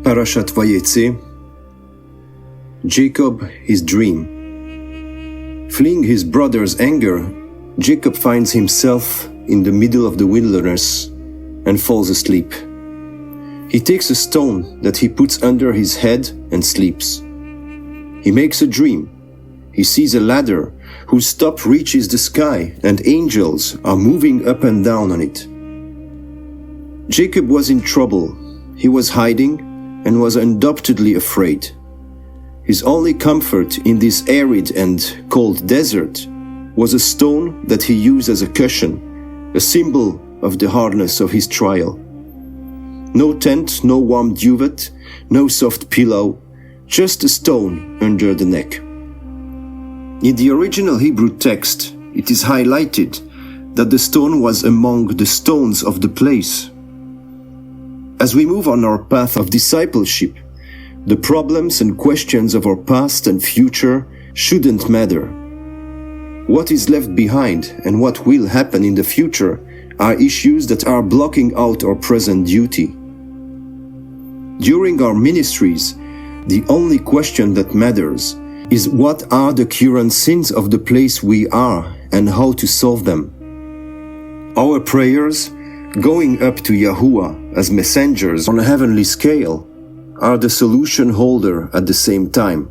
Parashat Vayetze, Jacob, his dream. Fleeing his brother's anger, Jacob finds himself in the middle of the wilderness and falls asleep. He takes a stone that he puts under his head and sleeps. He makes a dream. He sees a ladder whose top reaches the sky and angels are moving up and down on it. Jacob was in trouble. He was hiding and was undoubtedly afraid. His only comfort in this arid and cold desert was a stone that he used as a cushion, a symbol of the hardness of his trial. No tent, no warm duvet, no soft pillow, just a stone under the neck. In the original Hebrew text, it is highlighted that the stone was among the stones of the place. As we move on our path of discipleship, the problems and questions of our past and future shouldn't matter. What is left behind and what will happen in the future are issues that are blocking out our present duty. During our ministries, the only question that matters is what are the current sins of the place we are and how to solve them. Our prayers, going up to Yahuwah as messengers on a heavenly scale, are the solution holder at the same time,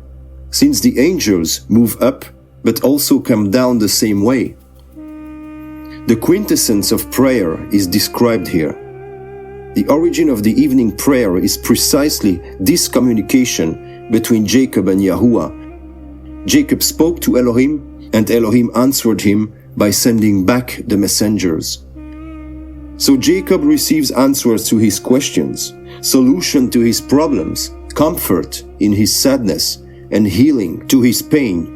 since the angels move up but also come down the same way. The quintessence of prayer is described here. The origin of the evening prayer is precisely this communication between Jacob and Yahuwah. Jacob spoke to Elohim, and Elohim answered him by sending back the messengers. So Jacob receives answers to his questions, solution to his problems, comfort in his sadness, and healing to his pain.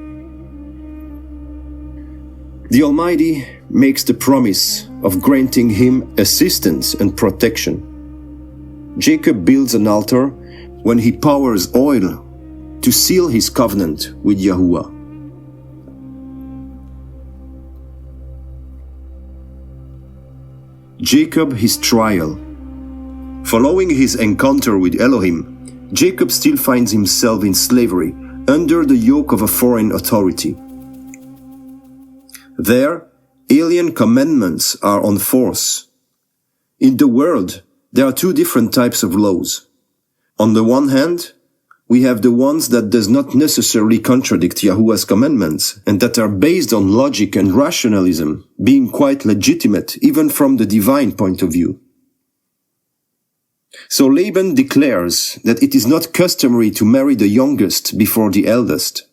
The Almighty makes the promise of granting him assistance and protection. Jacob builds an altar when he pours oil to seal his covenant with Yahuwah. Jacob, his trial. Following his encounter with Elohim, Jacob still finds himself in slavery, under the yoke of a foreign authority. There, alien commandments are on force. In the world, there are two different types of laws. On the one hand, we have the ones that does not necessarily contradict Yahuwah's commandments and that are based on logic and rationalism, being quite legitimate even from the divine point of view. So Laban declares that it is not customary to marry the youngest before the eldest.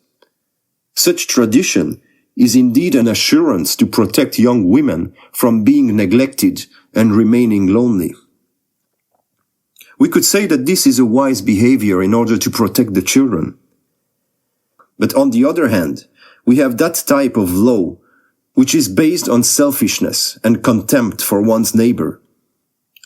Such tradition is indeed an assurance to protect young women from being neglected and remaining lonely. We could say that this is a wise behavior in order to protect the children. But on the other hand, we have that type of law which is based on selfishness and contempt for one's neighbor.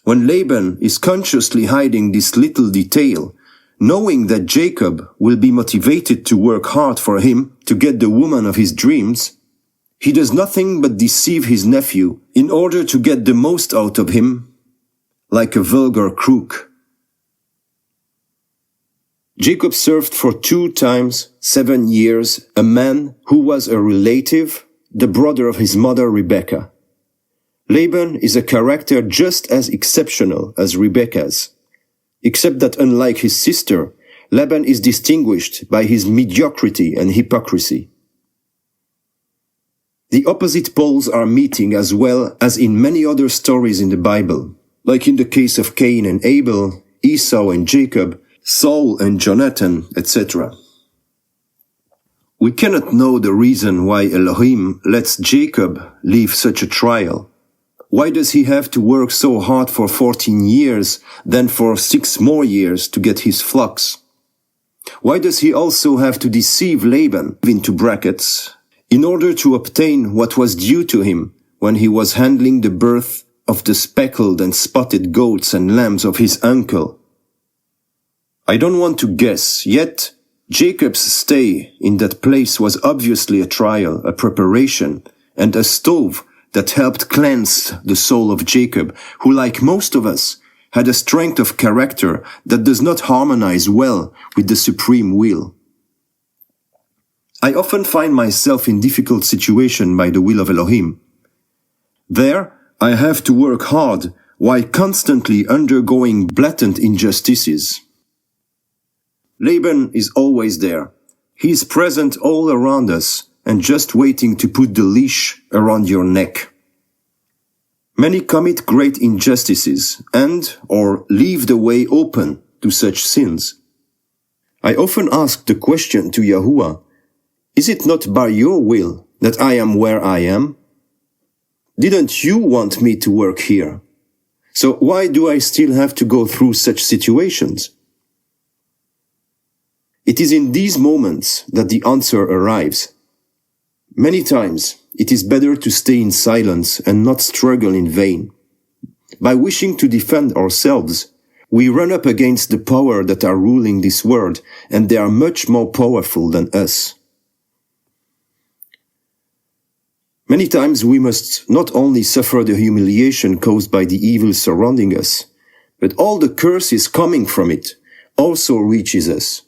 When Laban is consciously hiding this little detail, knowing that Jacob will be motivated to work hard for him to get the woman of his dreams, he does nothing but deceive his nephew in order to get the most out of him, like a vulgar crook. Jacob served for 2 times 7 years a man who was a relative, the brother of his mother Rebekah. Laban is a character just as exceptional as Rebekah's, except that unlike his sister, Laban is distinguished by his mediocrity and hypocrisy. The opposite poles are meeting as well as in many other stories in the Bible, like in the case of Cain and Abel, Esau and Jacob, Saul and Jonathan, etc. We cannot know the reason why Elohim lets Jacob live such a trial. Why does he have to work so hard for 14 years, then for 6 more years to get his flocks? Why does he also have to deceive Laban, into brackets, in order to obtain what was due to him when he was handling the birth of the speckled and spotted goats and lambs of his uncle? I don't want to guess, yet Jacob's stay in that place was obviously a trial, a preparation, and a stove that helped cleanse the soul of Jacob, who, like most of us, had a strength of character that does not harmonize well with the supreme will. I often find myself in difficult situations by the will of Elohim. There, I have to work hard while constantly undergoing blatant injustices. Laban is always there. He is present all around us and just waiting to put the leash around your neck. Many commit great injustices or leave the way open to such sins. I often ask the question to Yahuwah, is it not by your will that I am where I am? Didn't you want me to work here? So why do I still have to go through such situations? It is in these moments that the answer arrives. Many times, it is better to stay in silence and not struggle in vain. By wishing to defend ourselves, we run up against the power that are ruling this world, and they are much more powerful than us. Many times we must not only suffer the humiliation caused by the evil surrounding us, but all the curses coming from it also reaches us.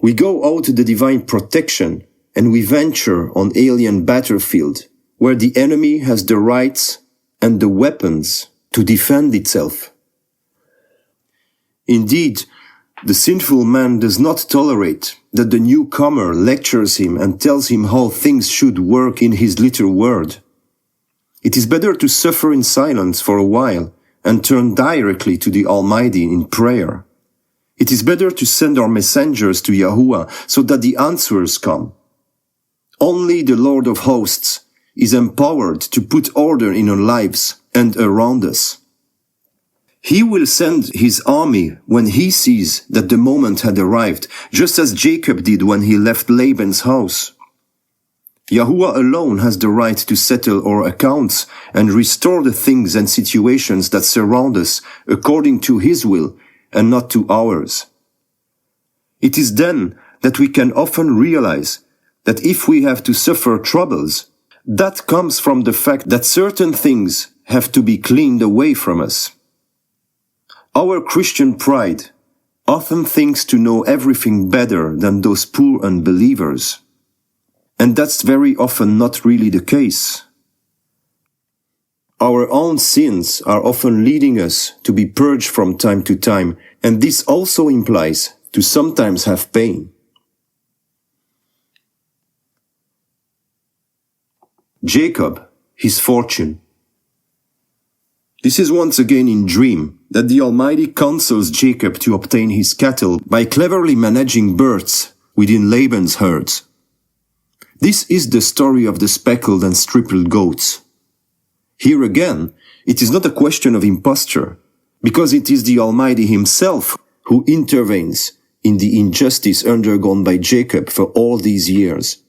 We go out to the divine protection and we venture on alien battlefield where the enemy has the rights and the weapons to defend itself. Indeed, the sinful man does not tolerate that the newcomer lectures him and tells him how things should work in his little world. It is better to suffer in silence for a while and turn directly to the Almighty in prayer. It is better to send our messengers to Yahuwah so that the answers come. Only the Lord of hosts is empowered to put order in our lives and around us. He will send his army when he sees that the moment had arrived, just as Jacob did when he left Laban's house. Yahuwah alone has the right to settle our accounts and restore the things and situations that surround us according to his will and not to ours. It is then that we can often realize that if we have to suffer troubles, that comes from the fact that certain things have to be cleaned away from us. Our Christian pride often thinks to know everything better than those poor unbelievers. And that's very often not really the case. Our own sins are often leading us to be purged from time to time, and this also implies to sometimes have pain. Jacob, his fortune. This is once again in dream that the Almighty counsels Jacob to obtain his cattle by cleverly managing birds within Laban's herds. This is the story of the speckled and stippled goats. Here again, it is not a question of imposture, because it is the Almighty himself who intervenes in the injustice undergone by Jacob for all these years.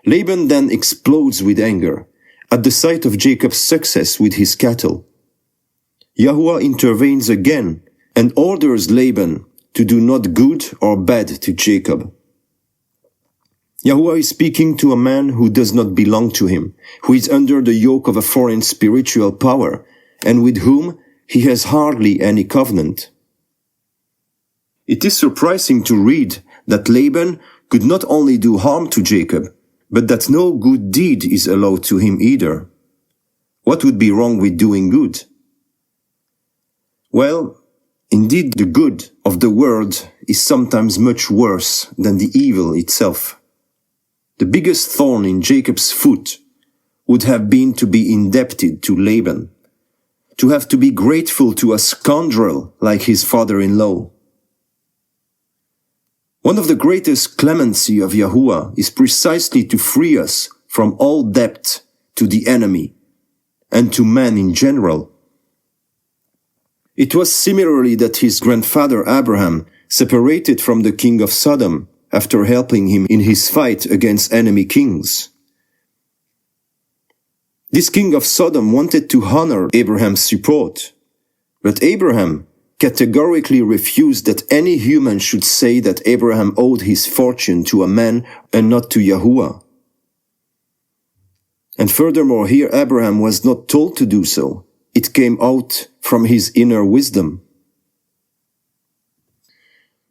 Laban then explodes with anger at the sight of Jacob's success with his cattle. Yahuwah intervenes again and orders Laban to do not good or bad to Jacob. Yahuwah is speaking to a man who does not belong to him, who is under the yoke of a foreign spiritual power, and with whom he has hardly any covenant. It is surprising to read that Laban could not only do harm to Jacob, but that no good deed is allowed to him either. What would be wrong with doing good? Well, indeed the good of the world is sometimes much worse than the evil itself. The biggest thorn in Jacob's foot would have been to be indebted to Laban, to have to be grateful to a scoundrel like his father-in-law. One of the greatest clemency of Yahuwah is precisely to free us from all debt to the enemy and to man in general. It was similarly that his grandfather Abraham separated from the king of Sodom after helping him in his fight against enemy kings. This king of Sodom wanted to honor Abraham's support, but Abraham categorically refused that any human should say that Abraham owed his fortune to a man and not to Yahuwah. And furthermore, here Abraham was not told to do so, it came out from his inner wisdom.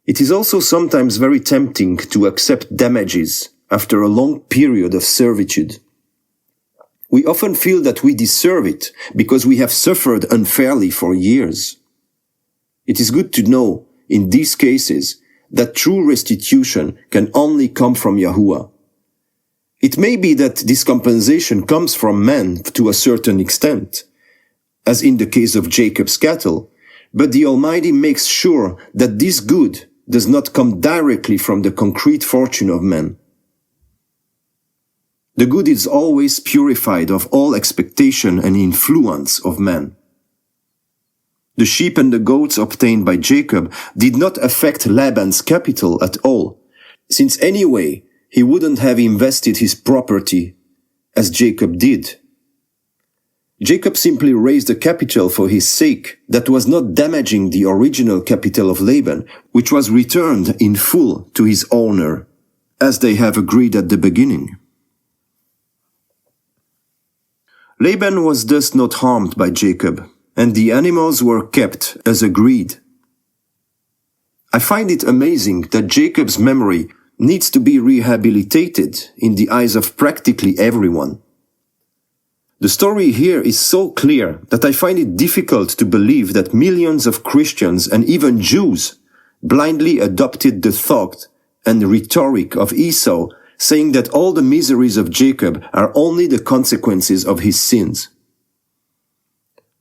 It is also sometimes very tempting to accept damages after a long period of servitude. We often feel that we deserve it because we have suffered unfairly for years. It is good to know, in these cases, that true restitution can only come from Yahuwah. It may be that this compensation comes from man to a certain extent, as in the case of Jacob's cattle, but the Almighty makes sure that this good does not come directly from the concrete fortune of man. The good is always purified of all expectation and influence of man. The sheep and the goats obtained by Jacob did not affect Laban's capital at all, since anyway he wouldn't have invested his property as Jacob did. Jacob simply raised a capital for his sake that was not damaging the original capital of Laban, which was returned in full to his owner, as they have agreed at the beginning. Laban was thus not harmed by Jacob, and the animals were kept as agreed. I find it amazing that Jacob's memory needs to be rehabilitated in the eyes of practically everyone. The story here is so clear that I find it difficult to believe that millions of Christians and even Jews blindly adopted the thought and rhetoric of Esau, saying that all the miseries of Jacob are only the consequences of his sins.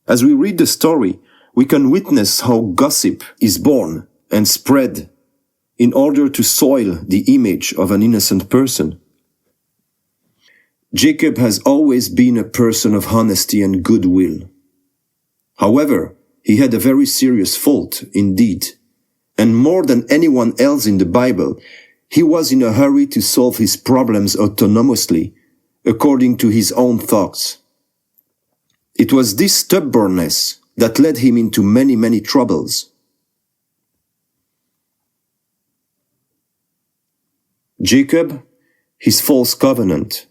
As we read the story, we can witness how gossip is born and spread in order to soil the image of an innocent person. Jacob has always been a person of honesty and goodwill. However, he had a very serious fault indeed, and more than anyone else in the Bible, he was in a hurry to solve his problems autonomously, according to his own thoughts. It was this stubbornness that led him into many troubles. Jacob, his false covenant.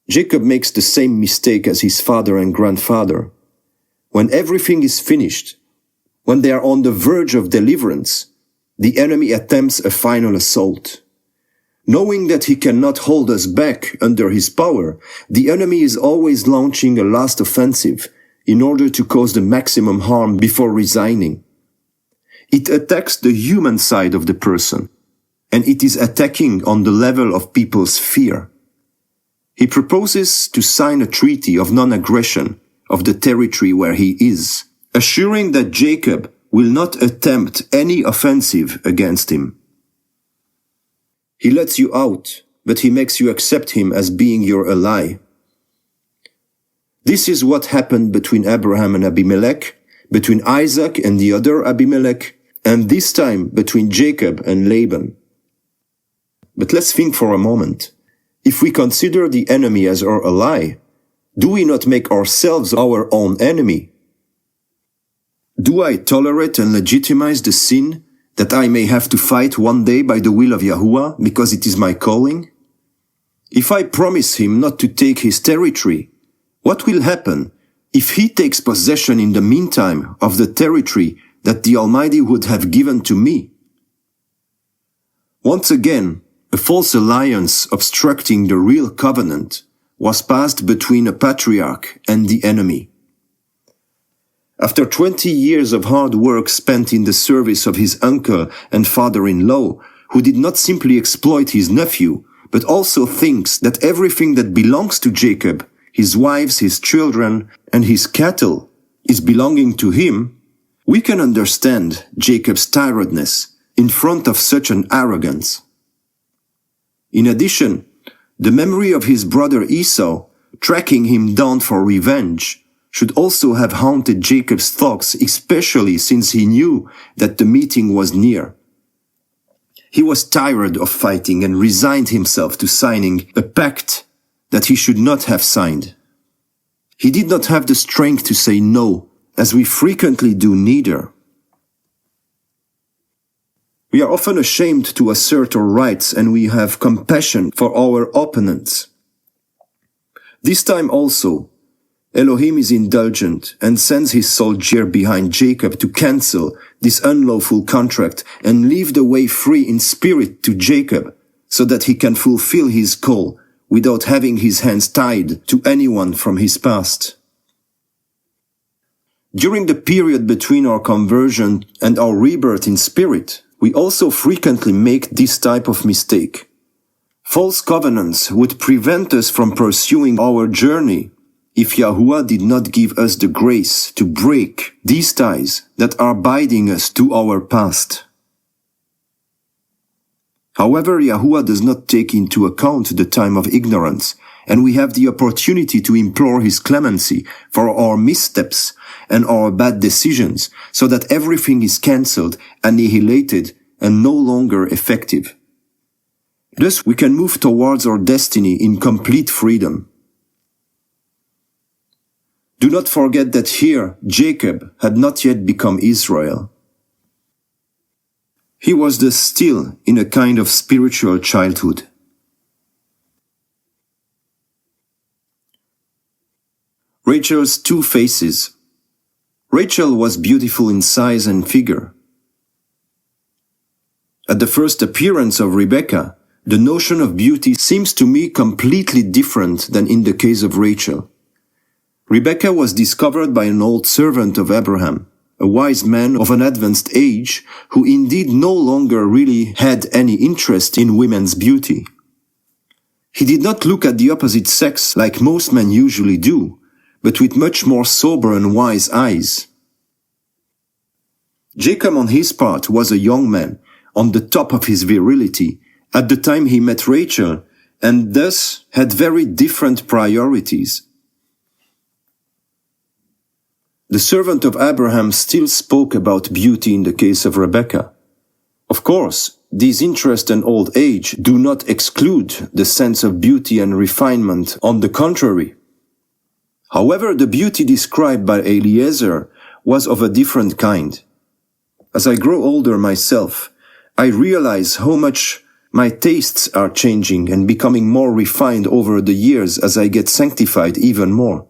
Jacob makes the same mistake as his father and grandfather. When everything is finished, when they are on the verge of deliverance, the enemy attempts a final assault. Knowing that he cannot hold us back under his power, the enemy is always launching a last offensive in order to cause the maximum harm before resigning. It attacks the human side of the person, and it is attacking on the level of people's fear. He proposes to sign a treaty of non-aggression of the territory where he is, assuring that Jacob will not attempt any offensive against him. He lets you out, but he makes you accept him as being your ally. This is what happened between Abraham and Abimelech, between Isaac and the other Abimelech, and this time between Jacob and Laban. But let's think for a moment. If we consider the enemy as our ally, do we not make ourselves our own enemy? Do I tolerate and legitimize the sin that I may have to fight one day by the will of Yahuwah because it is my calling? If I promise him not to take his territory, what will happen if he takes possession in the meantime of the territory that the Almighty would have given to me? Once again, a false alliance obstructing the real covenant was passed between a patriarch and the enemy. After 20 years of hard work spent in the service of his uncle and father-in-law, who did not simply exploit his nephew, but also thinks that everything that belongs to Jacob, his wives, his children, and his cattle, is belonging to him, we can understand Jacob's tiredness in front of such an arrogance. In addition, the memory of his brother Esau, tracking him down for revenge, should also have haunted Jacob's thoughts, especially since he knew that the meeting was near. He was tired of fighting and resigned himself to signing a pact that he should not have signed. He did not have the strength to say no, as we frequently do neither. We are often ashamed to assert our rights, and we have compassion for our opponents. This time also, Elohim is indulgent and sends his soldier behind Jacob to cancel this unlawful contract and leave the way free in spirit to Jacob, so that he can fulfill his call without having his hands tied to anyone from his past. During the period between our conversion and our rebirth in spirit, we also frequently make this type of mistake. False covenants would prevent us from pursuing our journey if Yahuwah did not give us the grace to break these ties that are binding us to our past. However, Yahuwah does not take into account the time of ignorance, and we have the opportunity to implore his clemency for our missteps and our bad decisions, so that everything is cancelled, annihilated, and no longer effective. Thus, we can move towards our destiny in complete freedom. Do not forget that here, Jacob had not yet become Israel. He was thus still in a kind of spiritual childhood. Rachel's two faces. Rachel was beautiful in size and figure. At the first appearance of Rebekah, the notion of beauty seems to me completely different than in the case of Rachel. Rebekah was discovered by an old servant of Abraham, a wise man of an advanced age who indeed no longer really had any interest in women's beauty. He did not look at the opposite sex like most men usually do, but with much more sober and wise eyes. Jacob, on his part, was a young man, on the top of his virility, at the time he met Rachel, and thus had very different priorities. The servant of Abraham still spoke about beauty in the case of Rebekah. Of course, these interests and old age do not exclude the sense of beauty and refinement, on the contrary. However, the beauty described by Eliezer was of a different kind. As I grow older myself, I realize how much my tastes are changing and becoming more refined over the years as I get sanctified even more.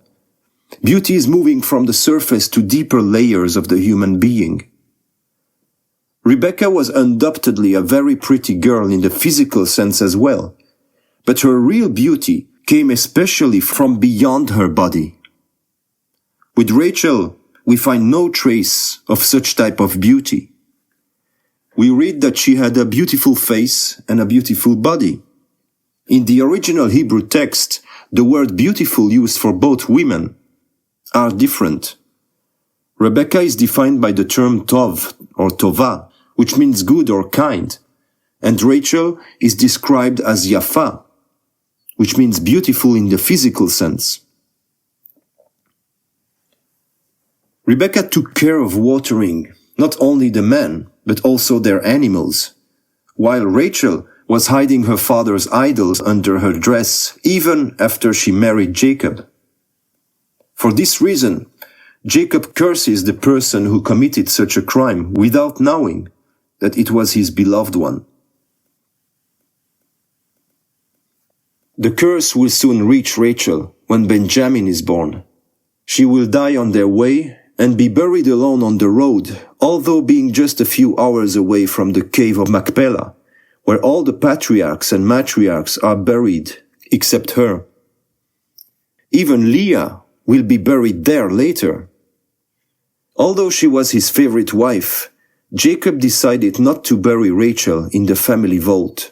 Beauty is moving from the surface to deeper layers of the human being. Rebekah was undoubtedly a very pretty girl in the physical sense as well, but her real beauty came especially from beyond her body. With Rachel, we find no trace of such type of beauty. We read that she had a beautiful face and a beautiful body. In the original Hebrew text, the word beautiful used for both women are different. Rebekah is defined by the term tov or tova, which means good or kind, and Rachel is described as yafa, which means beautiful in the physical sense. Rebekah took care of watering not only the men, but also their animals, while Rachel was hiding her father's idols under her dress even after she married Jacob. For this reason, Jacob curses the person who committed such a crime without knowing that it was his beloved one. The curse will soon reach Rachel when Benjamin is born. She will die on their way and be buried alone on the road, although being just a few hours away from the cave of Machpelah, where all the patriarchs and matriarchs are buried, except her. Even Leah will be buried there later. Although she was his favorite wife, Jacob decided not to bury Rachel in the family vault.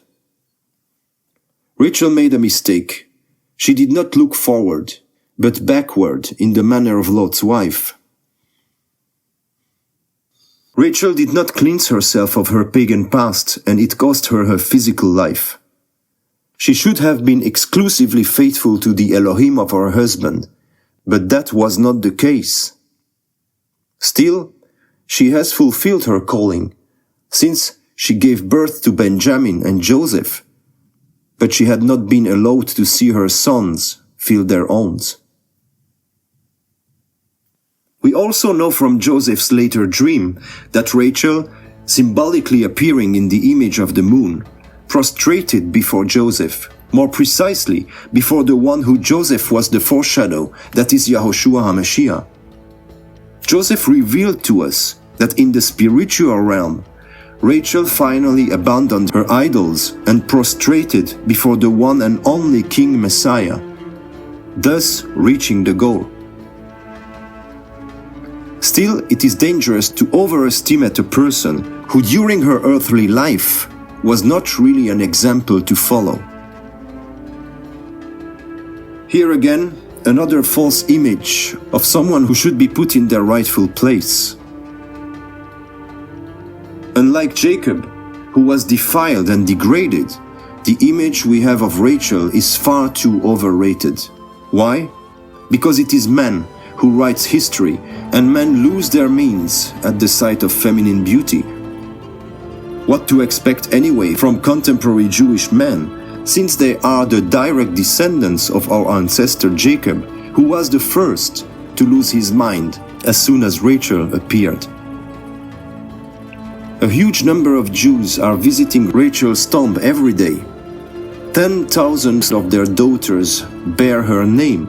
Rachel made a mistake. She did not look forward, but backward in the manner of Lot's wife. Rachel did not cleanse herself of her pagan past, and it cost her her physical life. She should have been exclusively faithful to the Elohim of her husband, but that was not the case. Still, she has fulfilled her calling, since she gave birth to Benjamin and Joseph, but she had not been allowed to see her sons fill their owns. We also know from Joseph's later dream that Rachel, symbolically appearing in the image of the moon, prostrated before Joseph, more precisely, before the one who Joseph was the foreshadow, that is Yahushua HaMashiach. Joseph revealed to us that in the spiritual realm, Rachel finally abandoned her idols and prostrated before the one and only King Messiah, thus reaching the goal. Still, it is dangerous to overestimate a person who during her earthly life was not really an example to follow. Here again, another false image of someone who should be put in their rightful place. Unlike Jacob, who was defiled and degraded, the image we have of Rachel is far too overrated. Why? Because it is man who writes history, and men lose their means at the sight of feminine beauty. What to expect anyway from contemporary Jewish men, since they are the direct descendants of our ancestor Jacob, who was the first to lose his mind as soon as Rachel appeared. A huge number of Jews are visiting Rachel's tomb every day. 10,000 of their daughters bear her name,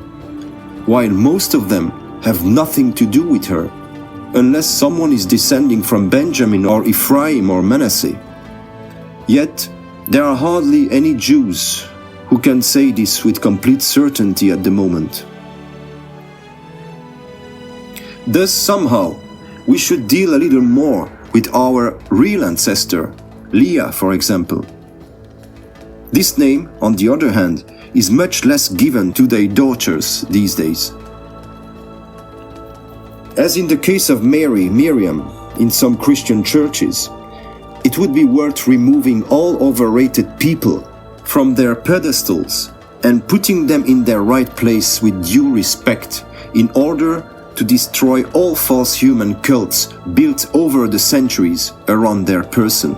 while most of them have nothing to do with her, unless someone is descending from Benjamin or Ephraim or Manasseh. Yet, there are hardly any Jews who can say this with complete certainty at the moment. Thus, somehow, we should deal a little more with our real ancestor, Leah, for example. This name, on the other hand, is much less given to their daughters these days. As in the case of Mary, Miriam, in some Christian churches, it would be worth removing all overrated people from their pedestals and putting them in their right place with due respect in order to destroy all false human cults built over the centuries around their person.